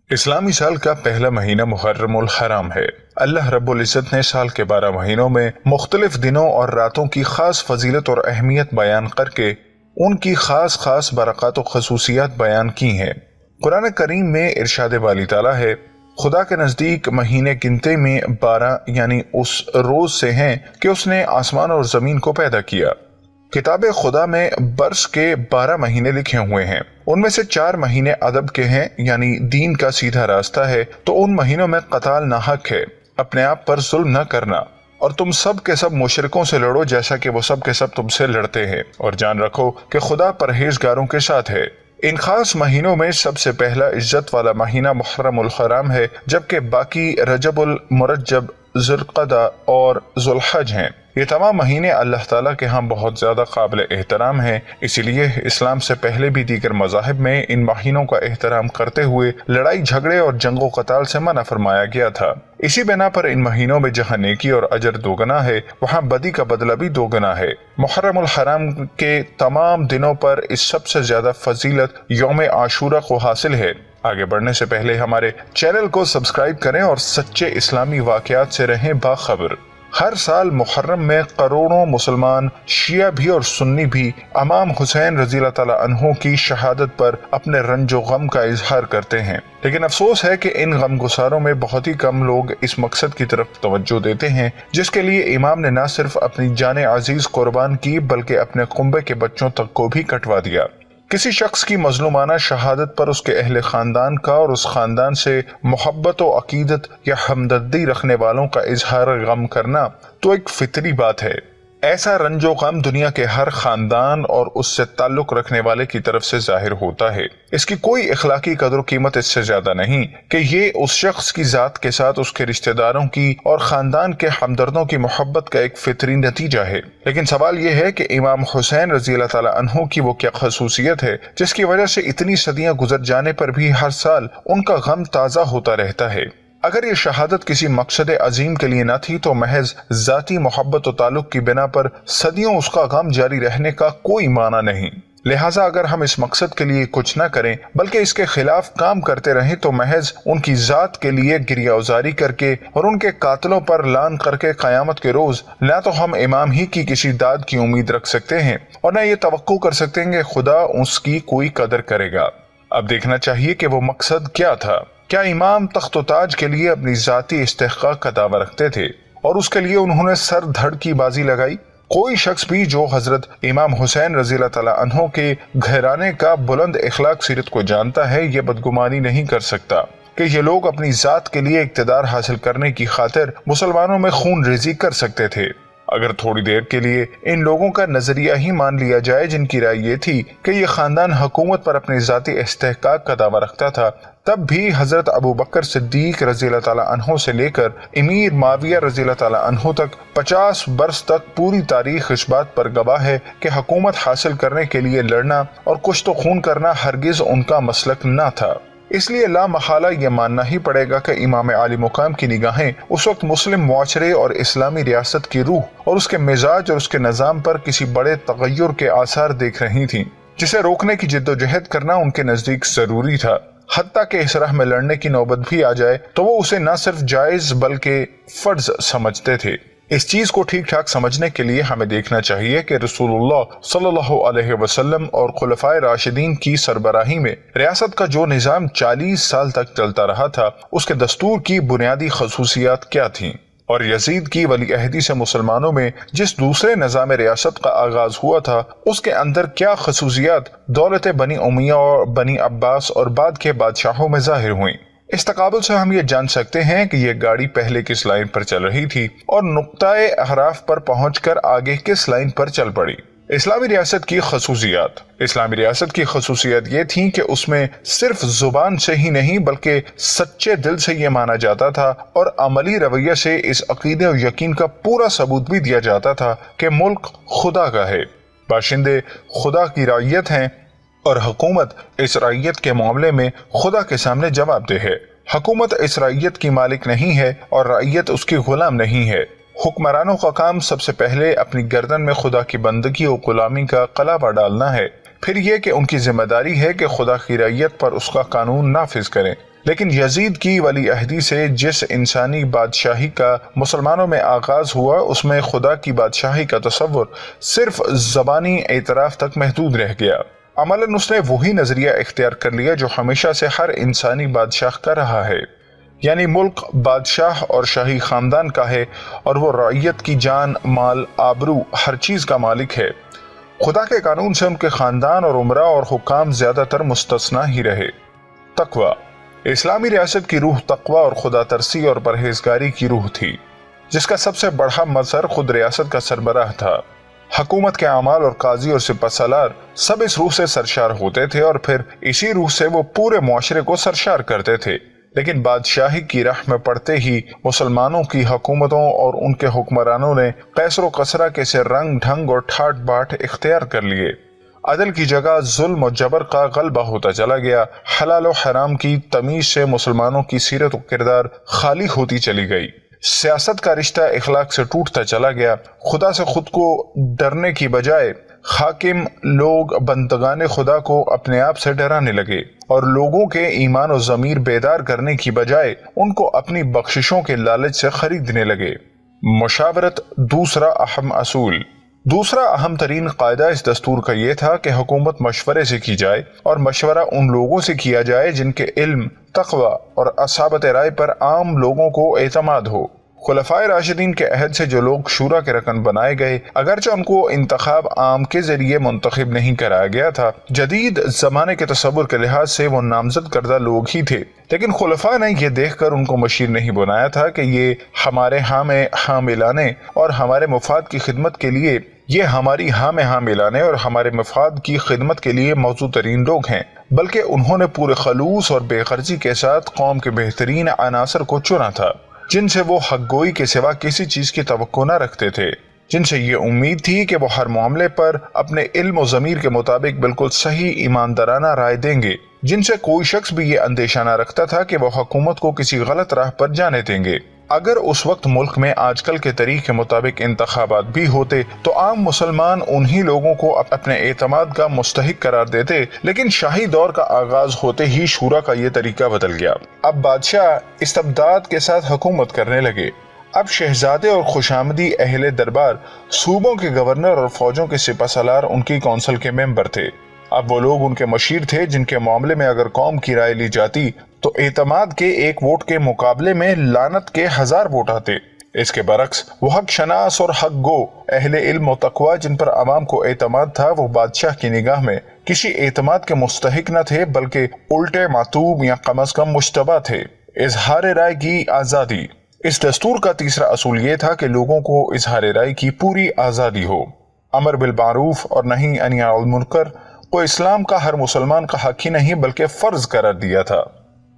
اسلامی سال کا پہلا مہینہ محرم الحرام ہے۔ اللہ رب العزت نے سال کے 12 مہینوں میں مختلف دنوں اور راتوں کی خاص فضیلت اور اہمیت بیان کر کے ان کی خاص برکات و خصوصیات بیان کی ہیں۔ قرآن کریم میں ارشاد والی تعالیٰ ہے، خدا کے نزدیک مہینے گنتے میں 12 یعنی اس روز سے ہیں کہ اس نے آسمان اور زمین کو پیدا کیا۔ کتاب خدا میں برس کے 12 مہینے لکھے ہوئے ہیں، ان میں سے 4 مہینے ادب کے ہیں یعنی دین کا سیدھا راستہ ہے، تو ان مہینوں میں قتال ناحق ہے، اپنے آپ پر ظلم نہ کرنا، اور تم سب کے سب مشرکوں سے لڑو جیسا کہ وہ سب کے سب تم سے لڑتے ہیں، اور جان رکھو کہ خدا پرہیزگاروں کے ساتھ ہے۔ ان خاص مہینوں میں سب سے پہلا عزت والا مہینہ محرم الحرام ہے، جبکہ باقی رجب المرجب، ذوالقعدہ اور ذوالحج ہیں۔ یہ تمام مہینے اللہ تعالیٰ کے ہاں بہت زیادہ قابل احترام ہیں، اسی لیے اسلام سے پہلے بھی دیگر مذاہب میں ان مہینوں کا احترام کرتے ہوئے لڑائی جھگڑے اور جنگ و قتال سے منع فرمایا گیا تھا۔ اسی بنا پر ان مہینوں میں جہاں نیکی اور اجر دوگنا ہے، وہاں بدی کا بدلہ بھی دوگنا ہے۔ محرم الحرام کے تمام دنوں پر اس سب سے زیادہ فضیلت یوم عاشورہ کو حاصل ہے۔ آگے بڑھنے سے پہلے ہمارے چینل کو سبسکرائب کریں اور سچے اسلامی واقعات سے رہیں باخبر۔ ہر سال محرم میں کروڑوں مسلمان، شیعہ بھی اور سنی بھی، امام حسین رضی اللہ تعالیٰ عنہ کی شہادت پر اپنے رنج و غم کا اظہار کرتے ہیں، لیکن افسوس ہے کہ ان غم گساروں میں بہت ہی کم لوگ اس مقصد کی طرف توجہ دیتے ہیں جس کے لیے امام نے نہ صرف اپنی جان عزیز قربان کی بلکہ اپنے کنبے کے بچوں تک کو بھی کٹوا دیا۔ کسی شخص کی مظلومانہ شہادت پر اس کے اہل خاندان کا اور اس خاندان سے محبت و عقیدت یا ہمدردی رکھنے والوں کا اظہار غم کرنا تو ایک فطری بات ہے۔ ایسا رنج و غم دنیا کے ہر خاندان اور اس سے تعلق رکھنے والے کی طرف سے ظاہر ہوتا ہے۔ اس کی کوئی اخلاقی قدر و قیمت اس سے زیادہ نہیں کہ یہ اس شخص کی ذات کے ساتھ اس کے رشتہ داروں کی اور خاندان کے ہمدردوں کی محبت کا ایک فطری نتیجہ ہے۔ لیکن سوال یہ ہے کہ امام حسین رضی اللہ تعالیٰ عنہ کی وہ کیا خصوصیت ہے جس کی وجہ سے اتنی صدیاں گزر جانے پر بھی ہر سال ان کا غم تازہ ہوتا رہتا ہے؟ اگر یہ شہادت کسی مقصد عظیم کے لیے نہ تھی تو محض ذاتی محبت و تعلق کی بنا پر صدیوں اس کا غم جاری رہنے کا کوئی معنی نہیں۔ لہٰذا اگر ہم اس مقصد کے لیے کچھ نہ کریں بلکہ اس کے خلاف کام کرتے رہیں تو محض ان کی ذات کے لیے گریہ وزاری کر کے اور ان کے قاتلوں پر لعن کر کے قیامت کے روز نہ تو ہم امام ہی کی کسی داد کی امید رکھ سکتے ہیں اور نہ یہ توقع کر سکتے ہیں کہ خدا اس کی کوئی قدر کرے گا۔ اب دیکھنا چاہیے کہ وہ مقصد کیا تھا۔ کیا امام تخت و تاج کے لیے اپنی ذاتی استحقاق کا دعویٰ رکھتے تھے اور اس کے لیے انہوں نے سر دھڑ کی بازی لگائی؟ کوئی شخص بھی جو حضرت امام حسین رضی اللہ تعالیٰ عنہ کے گھرانے کا بلند اخلاق سیرت کو جانتا ہے، یہ بدگمانی نہیں کر سکتا کہ یہ لوگ اپنی ذات کے لیے اقتدار حاصل کرنے کی خاطر مسلمانوں میں خون ریزی کر سکتے تھے۔ اگر تھوڑی دیر کے لیے ان لوگوں کا نظریہ ہی مان لیا جائے جن کی رائے یہ تھی کہ یہ خاندان حکومت پر اپنی ذاتی استحقاق کا دعویٰ رکھتا تھا، تب بھی حضرت ابو بکر صدیق رضی اللہ تعالیٰ عنہ سے لے کر امیر معاویہ رضی اللہ تعالیٰ عنہ تک 50 برس تک پوری تاریخ اس بات پر گواہ ہے کہ حکومت حاصل کرنے کے لیے لڑنا اور کشت و خون کرنا ہرگز ان کا مسلک نہ تھا۔ اس لیے لا محالہ یہ ماننا ہی پڑے گا کہ امام عالی مقام کی نگاہیں اس وقت مسلم معاشرے اور اسلامی ریاست کی روح اور اس کے مزاج اور اس کے نظام پر کسی بڑے تغیر کے آثار دیکھ رہی تھیں، جسے روکنے کی جد و جہد کرنا ان کے نزدیک ضروری تھا۔ حتیٰ کہ اس راہ میں لڑنے کی نوبت بھی آ جائے تو وہ اسے نہ صرف جائز بلکہ فرض سمجھتے تھے۔ اس چیز کو ٹھیک ٹھاک سمجھنے کے لیے ہمیں دیکھنا چاہیے کہ رسول اللہ صلی اللہ علیہ وسلم اور خلفائے راشدین کی سربراہی میں ریاست کا جو نظام 40 سال تک چلتا رہا تھا، اس کے دستور کی بنیادی خصوصیات کیا تھیں، اور یزید کی ولی عہدی سے مسلمانوں میں جس دوسرے نظام ریاست کا آغاز ہوا تھا اس کے اندر کیا خصوصیات دولت بنی امیہ اور بنی عباس اور بعد کے بادشاہوں میں ظاہر ہوئیں۔ اس تقابل سے ہم یہ جان سکتے ہیں کہ یہ گاڑی پہلے کس لائن پر چل رہی تھی اور نقطۂ احراف پر پہنچ کر آگے کس لائن پر چل پڑی۔ اسلامی ریاست کی خصوصیات۔ اسلامی ریاست کی خصوصیت یہ تھی کہ اس میں صرف زبان سے ہی نہیں بلکہ سچے دل سے یہ مانا جاتا تھا اور عملی رویہ سے اس عقیدے و یقین کا پورا ثبوت بھی دیا جاتا تھا کہ ملک خدا کا ہے، باشندے خدا کی رعیت ہیں اور حکومت اس رعیت کے معاملے میں خدا کے سامنے جواب دہ ہے۔ حکومت اس رعیت کی مالک نہیں ہے اور رعیت اس کی غلام نہیں ہے۔ حکمرانوں کا کام سب سے پہلے اپنی گردن میں خدا کی بندگی و غلامی کا قلابہ ڈالنا ہے، پھر یہ کہ ان کی ذمہ داری ہے کہ خدا کی رعیت پر اس کا قانون نافذ کریں، لیکن یزید کی ولی عہدی سے جس انسانی بادشاہی کا مسلمانوں میں آغاز ہوا، اس میں خدا کی بادشاہی کا تصور صرف زبانی اعتراف تک محدود رہ گیا۔ عملاً اس نے وہی نظریہ اختیار کر لیا جو ہمیشہ سے ہر انسانی بادشاہ کا رہا ہے، یعنی ملک بادشاہ اور شاہی خاندان کا ہے اور وہ رعیت کی جان، مال، آبرو، ہر چیز کا مالک ہے۔ خدا کے قانون سے ان کے خاندان اور امراء اور حکام زیادہ تر مستثنی ہی رہے۔ تقوی، اسلامی ریاست کی روح تقوی اور خدا ترسی اور پرہیزگاری کی روح تھی، جس کا سب سے بڑا مظہر خود ریاست کا سربراہ تھا۔ حکومت کے اعمال اور قاضی اور سپہ سالار سب اس روح سے سرشار ہوتے تھے اور پھر اسی روح سے وہ پورے معاشرے کو سرشار کرتے تھے۔ لیکن بادشاہی کی راہ میں پڑتے ہی مسلمانوں کی حکومتوں اور ان کے حکمرانوں نے قیصر و کسریٰ کے سے رنگ ڈھنگ اور ٹھاٹ باٹ اختیار کر لیے۔ عدل کی جگہ ظلم و جبر کا غلبہ ہوتا چلا گیا۔ حلال و حرام کی تمیز سے مسلمانوں کی سیرت و کردار خالی ہوتی چلی گئی۔ سیاست کا رشتہ اخلاق سے ٹوٹتا چلا گیا۔ خدا سے خود کو ڈرنے کی بجائے حاکم لوگ بندگان خدا کو اپنے آپ سے ڈرانے لگے اور لوگوں کے ایمان و ضمیر بیدار کرنے کی بجائے ان کو اپنی بخششوں کے لالچ سے خریدنے لگے۔ مشاورت دوسرا اہم اصول۔ دوسرا اہم ترین قاعدہ اس دستور کا یہ تھا کہ حکومت مشورے سے کی جائے اور مشورہ ان لوگوں سے کیا جائے جن کے علم، تقوی اور اصابت رائے پر عام لوگوں کو اعتماد ہو۔ خلفائے راشدین کے عہد سے جو لوگ شورا کے رکن بنائے گئے، اگرچہ ان کو انتخاب عام کے ذریعے منتخب نہیں کرایا گیا تھا، جدید زمانے کے تصور کے لحاظ سے وہ نامزد کردہ لوگ ہی تھے، لیکن خلفاء نے یہ دیکھ کر ان کو مشیر نہیں بنایا تھا کہ یہ ہمارے ہاں ملانے اور ہمارے مفاد کی خدمت کے لیے ہمارے مفاد کی خدمت کے لیے موزوں ترین لوگ ہیں، بلکہ انہوں نے پورے خلوص اور بے غرضی کے ساتھ قوم کے بہترین عناصر کو چنا تھا، جن سے وہ حق گوئی کے سوا کسی چیز کی توقع نہ رکھتے تھے، جن سے یہ امید تھی کہ وہ ہر معاملے پر اپنے علم و ضمیر کے مطابق بالکل صحیح ایماندارانہ رائے دیں گے، جن سے کوئی شخص بھی یہ اندیشہ نہ رکھتا تھا کہ وہ حکومت کو کسی غلط راہ پر جانے دیں گے۔ اگر اس وقت ملک میں آج کل کے طریق کے مطابق انتخابات بھی ہوتے تو عام مسلمان انہی لوگوں کو اپنے اعتماد کا مستحق قرار دیتے، لیکن شاہی دور کا آغاز ہوتے ہی شورا کا یہ طریقہ بدل گیا۔ اب بادشاہ استبداد کے ساتھ حکومت کرنے لگے۔ اب شہزادے اور خوشامدی اہل دربار، صوبوں کے گورنر اور فوجوں کے سپہ سالار ان کی کونسل کے ممبر تھے۔ اب وہ لوگ ان کے مشیر تھے جن کے معاملے میں اگر قوم کی رائے لی جاتی تو اعتماد کے 1 ووٹ کے مقابلے میں لعنت کے 1000 ووٹ آتے۔ اس کے برعکس وہ حق شناس اور حق گو اہل علم و تقوی جن پر عوام کو اعتماد تھا، وہ بادشاہ کی نگاہ میں کسی اعتماد کے مستحق نہ تھے، بلکہ الٹے معتوب یا کم از کم مجتبی تھے۔ اظہار رائے کی آزادی۔ اس دستور کا تیسرا اصول یہ تھا کہ لوگوں کو اظہار رائے کی پوری آزادی ہو۔ امر بالمعروف اور نہی عن المنکر کو اسلام کا ہر مسلمان کا حق ہی نہیں بلکہ فرض قرار دیا تھا۔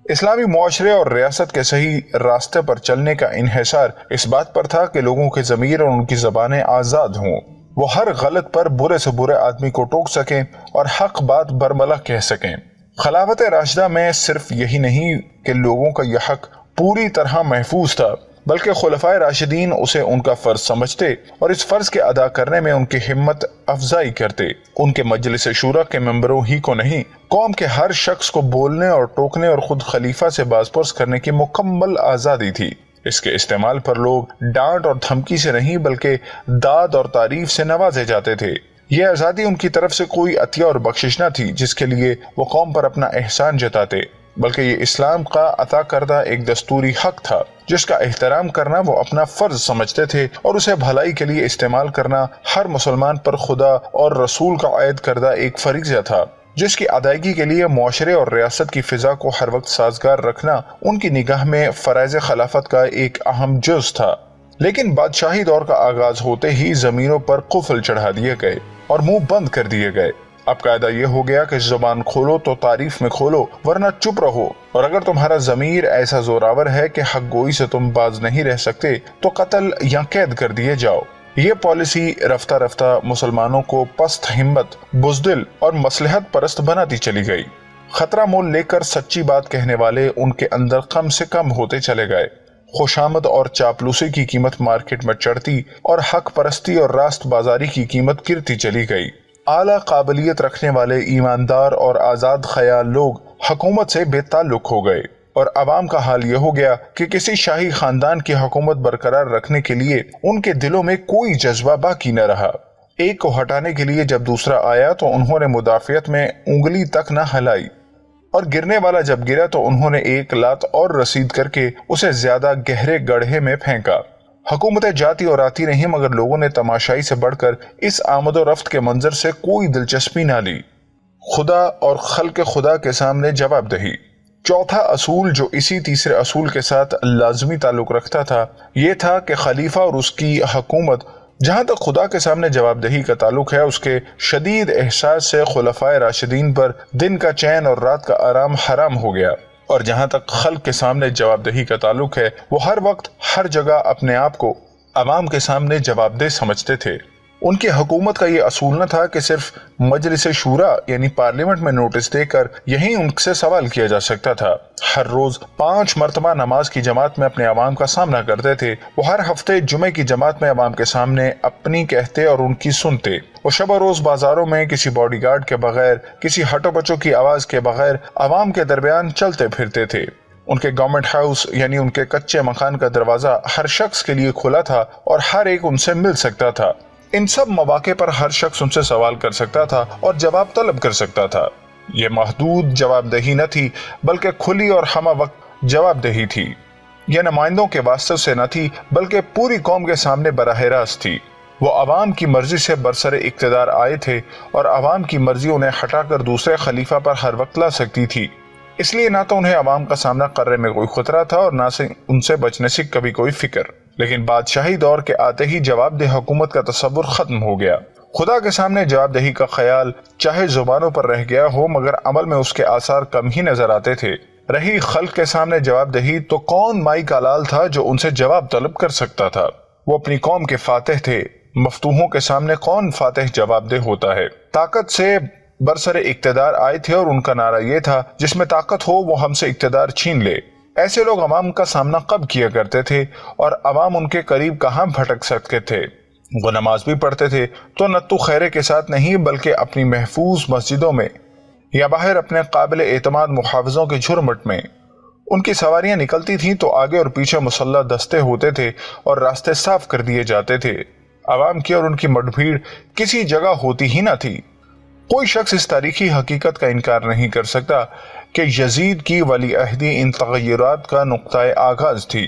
اسلامی معاشرے اور ریاست کے صحیح راستے پر چلنے کا انحصار اس بات پر تھا کہ لوگوں کے ضمیر اور ان کی زبانیں آزاد ہوں، وہ ہر غلط پر برے سے برے آدمی کو ٹوک سکیں اور حق بات برملا کہہ سکیں۔ خلافت راشدہ میں صرف یہی نہیں کہ لوگوں کا یہ حق پوری طرح محفوظ تھا، بلکہ خلفائے راشدین اسے ان کا فرض سمجھتے اور اس فرض کے ادا کرنے میں ان کی ہمت افزائی کرتے۔ ان کے مجلس شورا کے ممبروں ہی کو نہیں، قوم کے ہر شخص کو بولنے اور ٹوکنے اور خود خلیفہ سے باز پرس کرنے کی مکمل آزادی تھی۔ اس کے استعمال پر لوگ ڈانٹ اور دھمکی سے نہیں بلکہ داد اور تعریف سے نوازے جاتے تھے۔ یہ آزادی ان کی طرف سے کوئی عطیہ اور بخشش نہ تھی جس کے لیے وہ قوم پر اپنا احسان جتاتے، بلکہ یہ اسلام کا عطا کردہ ایک دستوری حق تھا جس کا احترام کرنا وہ اپنا فرض سمجھتے تھے، اور اسے بھلائی کے لیے استعمال کرنا ہر مسلمان پر خدا اور رسول کا عائد کردہ ایک فریضہ تھا، جس کی ادائیگی کے لیے معاشرے اور ریاست کی فضا کو ہر وقت سازگار رکھنا ان کی نگاہ میں فرائض خلافت کا ایک اہم جز تھا۔ لیکن بادشاہی دور کا آغاز ہوتے ہی ضمیروں پر قفل چڑھا دیے گئے اور منہ بند کر دیے گئے۔ اب قاعدہ یہ ہو گیا کہ زبان کھولو تو تعریف میں کھولو ورنہ چپ رہو، اور اگر تمہارا ضمیر ایسا زوراور ہے کہ حق گوئی سے تم باز نہیں رہ سکتے تو قتل یا قید کر دیے جاؤ۔ یہ پالیسی رفتہ رفتہ مسلمانوں کو پست ہمت، بزدل اور مصلحت پرست بناتی چلی گئی۔ خطرہ مول لے کر سچی بات کہنے والے ان کے اندر کم سے کم ہوتے چلے گئے۔ خوشامد اور چاپلوسی کی قیمت مارکیٹ میں چڑھتی اور حق پرستی اور راست بازاری کی قیمت گرتی چلی گئی۔ اعلیٰ قابلیت رکھنے والے ایماندار اور آزاد خیال لوگ حکومت سے بے تعلق ہو گئے۔ اور عوام کا حال یہ ہو گیا کہ کسی شاہی خاندان کی حکومت برقرار رکھنے کے لیے ان کے دلوں میں کوئی جذبہ باقی نہ رہا۔ ایک کو ہٹانے کے لیے جب دوسرا آیا تو انہوں نے مدافعت میں انگلی تک نہ ہلائی، اور گرنے والا جب گرا تو انہوں نے ایک لات اور رسید کر کے اسے زیادہ گہرے گڑھے میں پھینکا۔ حکومتیں جاتی اور آتی نہیں، مگر لوگوں نے تماشائی سے بڑھ کر اس آمد و رفت کے منظر سے کوئی دلچسپی نہ لی۔ خدا اور خلق خدا کے سامنے جواب دہی۔ چوتھا اصول جو اسی تیسرے اصول کے ساتھ لازمی تعلق رکھتا تھا، یہ تھا کہ خلیفہ اور اس کی حکومت، جہاں تک خدا کے سامنے جواب دہی کا تعلق ہے، اس کے شدید احساس سے خلفائے راشدین پر دن کا چین اور رات کا آرام حرام ہو گیا، اور جہاں تک خلق کے سامنے جواب دہی کا تعلق ہے، وہ ہر وقت ہر جگہ اپنے آپ کو عوام کے سامنے جواب دہ سمجھتے تھے۔ ان کی حکومت کا یہ اصول نہ تھا کہ صرف مجلس شورا یعنی پارلیمنٹ میں نوٹس دے کر یہیں ان سے سوال کیا جا سکتا تھا۔ ہر روز 5 مرتبہ نماز کی جماعت میں اپنے عوام کا سامنا کرتے تھے۔ وہ ہر ہفتے جمعے کی جماعت میں عوام کے سامنے اپنی کہتے اور ان کی سنتے۔ وہ شب و روز بازاروں میں کسی باڈی گارڈ کے بغیر، کسی ہٹو بچوں کی آواز کے بغیر عوام کے درمیان چلتے پھرتے تھے۔ ان کے گورنمنٹ ہاؤس یعنی ان کے کچے مکان کا دروازہ ہر شخص کے لیے کھلا تھا اور ہر ایک ان سے مل سکتا تھا۔ ان سب مواقع پر ہر شخص ان سے سوال کر سکتا تھا اور جواب طلب کر سکتا تھا۔ یہ محدود جواب دہی نہ تھی، بلکہ کھلی اور ہمہ وقت جواب دہی تھی۔ یہ نمائندوں کے واسطے سے نہ تھی، بلکہ پوری قوم کے سامنے براہ راست تھی۔ وہ عوام کی مرضی سے برسر اقتدار آئے تھے، اور عوام کی مرضی انہیں ہٹا کر دوسرے خلیفہ پر ہر وقت لا سکتی تھی۔ اس لیے نہ تو انہیں عوام کا سامنا کرنے میں کوئی خطرہ تھا اور نہ سے ان سے بچنے سے کبھی کوئی فکر۔ لیکن بادشاہی دور کے آتے ہی جواب دہ حکومت کا تصور ختم ہو گیا۔ خدا کے سامنے جواب دہی کا خیال چاہے زبانوں پر رہ گیا ہو، مگر عمل میں اس کے آثار کم ہی نظر آتے تھے۔ رہی خلق کے سامنے جواب دہی، تو کون مائی کا لال تھا جو ان سے جواب طلب کر سکتا تھا؟ وہ اپنی قوم کے فاتح تھے۔ مفتوحوں کے سامنے کون فاتح جواب دہ ہوتا ہے؟ طاقت سے برسر اقتدار آئے تھے، اور ان کا نعرہ یہ تھا، جس میں طاقت ہو وہ ہم سے اقتدار چھین لے۔ ایسے لوگ عوام کا سامنا کب کیا کرتے تھے، اور عوام ان کے قریب کہاں بھٹک سکتے تھے؟ وہ نماز بھی پڑھتے تھے تو نتو خیرے کے ساتھ نہیں، بلکہ اپنی محفوظ مسجدوں میں یا باہر اپنے قابل اعتماد محافظوں کے جھرمٹ میں۔ ان کی سواریاں نکلتی تھیں تو آگے اور پیچھے مسلح دستے ہوتے تھے اور راستے صاف کر دیے جاتے تھے۔ عوام کی اور ان کی مٹ بھیڑ کسی جگہ ہوتی ہی نہ تھی۔ کوئی شخص اس تاریخی حقیقت کا انکار نہیں کر سکتا کہ یزید کی ولی عہدی ان تغیرات کا نقطۂ آغاز تھی،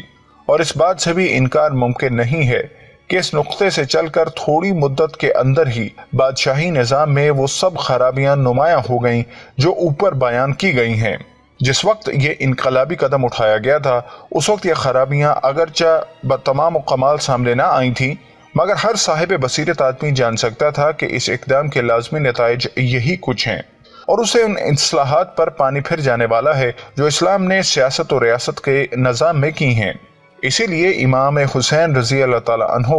اور اس بات سے بھی انکار ممکن نہیں ہے کہ اس نقطے سے چل کر تھوڑی مدت کے اندر ہی بادشاہی نظام میں وہ سب خرابیاں نمایاں ہو گئیں جو اوپر بیان کی گئی ہیں۔ جس وقت یہ انقلابی قدم اٹھایا گیا تھا، اس وقت یہ خرابیاں اگرچہ بتمام و کمال سامنے نہ آئی تھیں، مگر ہر صاحب بصیرت آدمی جان سکتا تھا کہ اس اقدام کے لازمی نتائج یہی کچھ ہیں، اور اسے ان اصلاحات پر پانی پھر جانے والا ہے جو اسلام نے سیاست و ریاست کے نظام میں کی ہیں۔ اسی لیے امام حسین رضی اللہ تعالی عنہ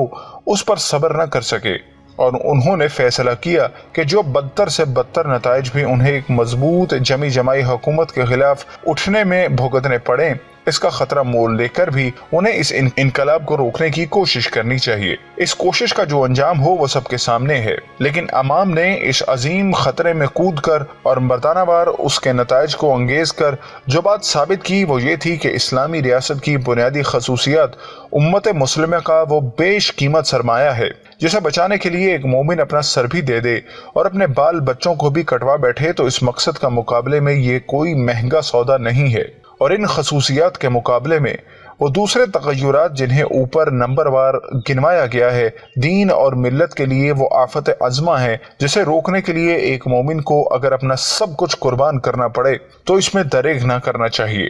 اس پر صبر نہ کر سکے، اور انہوں نے فیصلہ کیا کہ جو بدتر سے بدتر نتائج بھی انہیں ایک مضبوط جمی جماعی حکومت کے خلاف اٹھنے میں بھگتنے پڑیں، اس کا خطرہ مول لے کر بھی انہیں اس انقلاب کو روکنے کی کوشش کرنی چاہیے۔ اس کوشش کا جو انجام ہو وہ سب کے سامنے ہے، لیکن عوام نے اس عظیم خطرے میں کود کر اور مردانہ وار اس کے نتائج کو انگیز کر جو بات ثابت کی وہ یہ تھی کہ اسلامی ریاست کی بنیادی خصوصیات امت مسلمہ کا وہ بیش قیمت سرمایہ ہے جسے بچانے کے لیے ایک مومن اپنا سر بھی دے دے اور اپنے بال بچوں کو بھی کٹوا بیٹھے تو اس مقصد کا مقابلے میں یہ کوئی مہنگا سودا نہیں ہے۔ اور ان خصوصیات کے مقابلے میں وہ دوسرے تغیرات جنہیں اوپر نمبر وار گنوایا گیا ہے، دین اور ملت کے لیے وہ آفت عظمہ ہے جسے روکنے کے لیے ایک مومن کو اگر اپنا سب کچھ قربان کرنا پڑے تو اس میں دریغ نہ کرنا چاہیے۔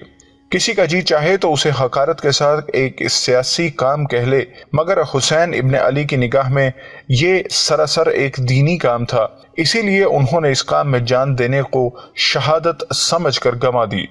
کسی کا جی چاہے تو اسے حقارت کے ساتھ ایک سیاسی کام کہہ لے، مگر حسین ابن علی کی نگاہ میں یہ سراسر ایک دینی کام تھا، اسی لیے انہوں نے اس کام میں جان دینے کو شہادت سمجھ کر گنوا دی۔